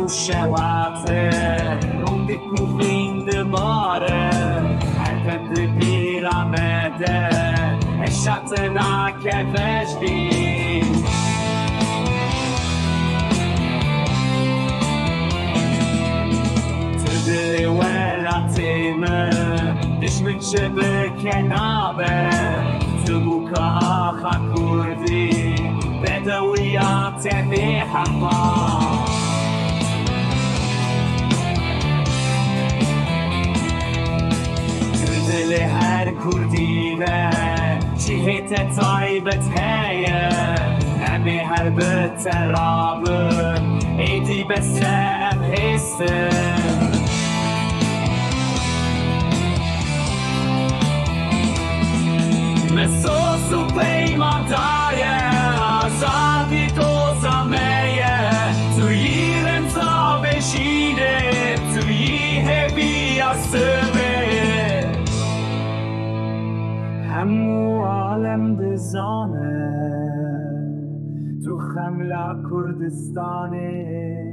شewat Rondik xwîn dibare her pembe bîra mede şewat nakeve dilê welatê Dijmin şebeke nabe bûka kurdî Bedewiya hempa dilê her kurdî ve Cihê taybet heye her bite rabin dibare hêstir Mesosu peyman daye Azadî doza remza vejînê hêviya sibê hemû alem dizane tu xemla Kurdistanê